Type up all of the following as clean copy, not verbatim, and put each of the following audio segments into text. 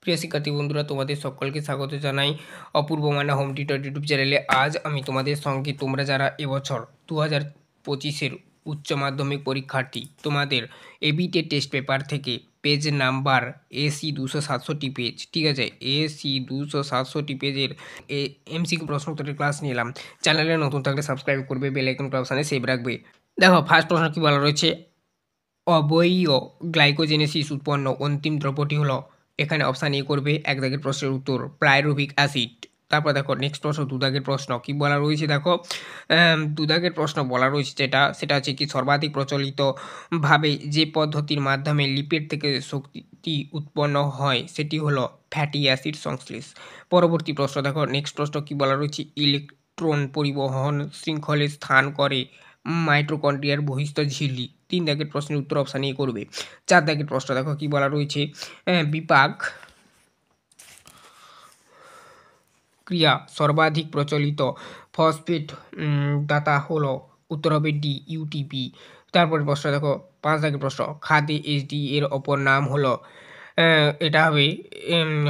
প্রিয় শিক্ষার্থী বন্ধুরা, তোমাদের সকলকে স্বাগত জানাই অপূর্ব মানা হোম টিউটর ইউটিউব চ্যানেলে। আজ আমি তোমাদের সঙ্গে তোমরা যারা এবছর 2025-এর উচ্চ মাধ্যমিক পরীক্ষার্থী, তোমাদের এবিটে টেস্ট পেপার থেকে পেজ নাম্বার AC 267 পেজ, ঠিক আছে, AC 267 পেজের এমসিকিউ প্রশ্ন উত্তরের ক্লাস নিলাম। চ্যানেলে নতুন থাকলে সাবস্ক্রাইব করবে, বেল আইকন অপশানে সেভ রাখবে। দেখো, ফার্স্ট প্রশ্ন কী বলা রয়েছে, অবয়ীয় গ্লাইকোজেনেসিস উৎপন্ন অন্তিম দ্রব্যটি হলো, এখানে অপশান এ করবে। এক দাগের প্রশ্নের উত্তর পাইরুভিক অ্যাসিড। তারপর দেখো নেক্সট প্রশ্ন, দু দাগের প্রশ্ন কি বলা রয়েছে, দেখো দু দাগের প্রশ্ন বলা রয়েছে সেটা হচ্ছে কি, সর্বাধিক প্রচলিতভাবে যে পদ্ধতির মাধ্যমে লিপিড থেকে শক্তি উৎপন্ন হয় সেটি হলো ফ্যাটি অ্যাসিড সংশ্লেষ। পরবর্তী প্রশ্ন দেখো, নেক্সট প্রশ্ন কি বলা রয়েছে, ইলেকট্রন পরিবহন শৃঙ্খলে স্থান করে মাইটোকন্ড্রিয়ার বহিস্থ ঝিল্লি। তিন দাগের প্রশ্নের উত্তর অপশান এ করবে। চার দাগের প্রশ্ন দেখো কি বলা রয়েছে, বিপাক ক্রিয়া সর্বাধিক প্রচলিত ফসফেট দাতা হলো, উত্তর হবে ডি, ইউটিপি। তারপরে প্রশ্ন দেখো, পাঁচ দাগের প্রশ্ন, খাদ্যে এইচডি এর অপর নাম হলো, এটা হবে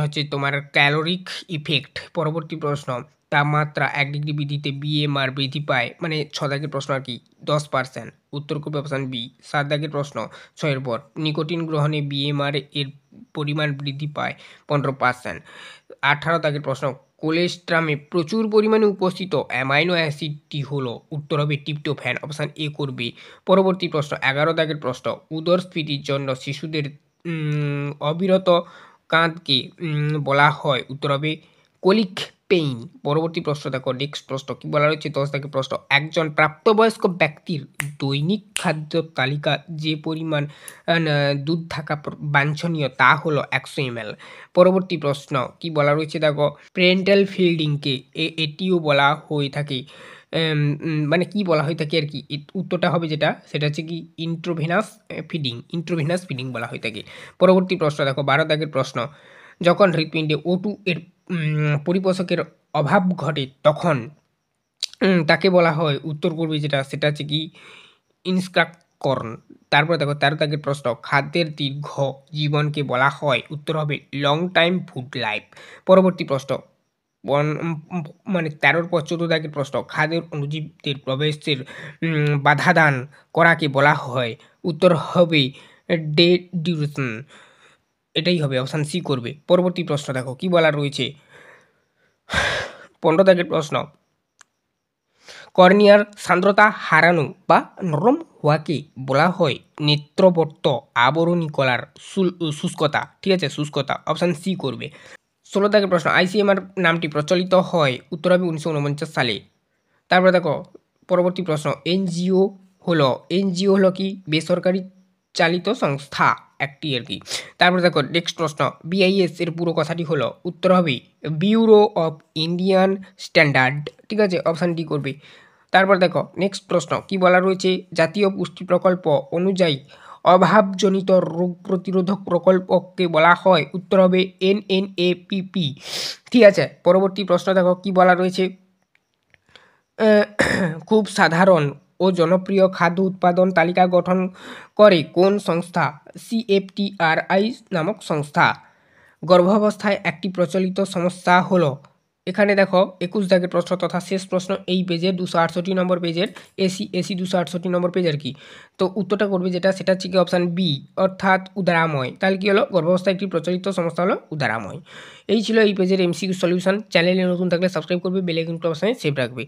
হচ্ছে তোমার ক্যালোরিক ইফেক্ট। পরবর্তী প্রশ্ন, তাপমাত্রা 1 ডিগ্রি বৃদ্ধিতে BMR বৃদ্ধি পায়, মানে 6 দাগের প্রশ্ন আর কি, 10%। উত্তর করবে অপশান বি। 7 দাগের প্রশ্ন, 6-এর পর, নিকোটিন গ্রহণে BMR এর পরিমাণ বৃদ্ধি পায় 15%। 18 দাগের প্রশ্ন, কোলেস্ট্রামে প্রচুর পরিমাণে উপস্থিত অ্যামাইনো অ্যাসিডটি হলো, উত্তর হবে ট্রিপ্টোফ্যান, অপশান এ করবে। পরবর্তী প্রশ্ন, 11 দাগের প্রশ্ন, উদরস্ফীতির জন্য শিশুদের অবিরত কাঁধকে বলা হয়, উত্তর হবে কোলিক পেইন। পরবর্তী প্রশ্ন দেখো, নেক্সট প্রশ্ন কি বলা রয়েছে, 10 দাগের প্রশ্ন, একজন প্রাপ্তবয়স্ক ব্যক্তির দৈনিক খাদ্য তালিকা যে পরিমাণ দুধ থাকা বাঞ্ছনীয় তা হলো 100 ml। পরবর্তী প্রশ্ন কি বলা রয়েছে, দেখো প্যারেন্টাল ফিডিংকে এটিও বলা হয়ে থাকে, মানে কি বলা হয়ে থাকে আর কি, উত্তরটা হবে যেটা, সেটা হচ্ছে কি ইন্ট্রোভেনাস ফিডিং বলা হয়ে থাকে। পরবর্তী প্রশ্ন দেখো, 12 দাগের প্রশ্ন, যখন হৃৎপিণ্ডে O2 এর পরিপোষকের অভাব ঘটে তখন তাকে বলা হয়, উত্তর করবে যেটা, সেটা হচ্ছে কি ইনস্ক্রাকর্ন। তারপরে দেখো 13 দাগের প্রশ্ন, খাদ্যের দীর্ঘ জীবনকে বলা হয়, উত্তর হবে লং টাইম ফুড লাইফ। পরবর্তী প্রশ্ন, মানে 13-র পর 14 দাগের প্রশ্ন, খাদ্যের অণুজীবদের প্রবেশের বাধাদান করাকে বলা হয়, উত্তর হবে ডে ডিউরেশন, এটাই হবে, অপশান সি করবে। পরবর্তী প্রশ্ন দেখো কি বলা রয়েছে, 15 দাগের প্রশ্ন, কর্নিয়ার সান্দ্রতা হারানো বা নরম হওয়াকে বলা হয় নেত্রবর্ত আবরণী কলার শুষ্কতা, ঠিক আছে, শুষ্কতা, অপশান সি করবে। 16 দাগের প্রশ্ন, ICMR নামটি প্রচলিত হয়, উত্তর হবে 1949 সালে। তারপরে দেখো পরবর্তী প্রশ্ন, এনজিও হলো কি, বেসরকারি চালিত সংস্থা একটি আর কি। তারপরে দেখো নেক্সট প্রশ্ন, BIS এর পুরো কথাটি হলো, উত্তর হবে ব্যুরো অফ ইন্ডিয়ান স্ট্যান্ডার্ড, ঠিক আছে, অপশান ডি করবে। তারপর দেখো নেক্সট প্রশ্ন কি বলা রয়েছে, জাতীয় পুষ্টি প্রকল্প অনুযায়ী অভাবজনিত রোগ প্রতিরোধক প্রকল্পকে বলা হয়, উত্তর হবে NNAPP, ঠিক আছে। পরবর্তী প্রশ্ন দেখো কি বলা রয়েছে, খুব সাধারণ ও জনপ্রিয় খাদ্য উৎপাদন তালিকা গঠন করে কোন সংস্থা, CFTRI নামক সংস্থা। গর্ভাবস্থায় একটি প্রচলিত সমস্যা হলো, এখানে দেখো 21 দাগের প্রশ্ন তথা শেষ প্রশ্ন এই পেজের 268 নম্বর পেজের, AC 268 নম্বর পেজ আর কি। তো উত্তরটা করবে যেটা, সেটা হচ্ছে কি অপশান বি, অর্থাৎ উদারাময়। তাহলে কি হলো, গর্ভাবস্থায় একটি প্রচলিত সমস্যা হলো উদারাময়। এই ছিল এই পেজের MCQ সলিউশন। চ্যানেলে নতুন থাকলে সাবস্ক্রাইব করবে, বেল আইকন অপশানে সেভ রাখবে।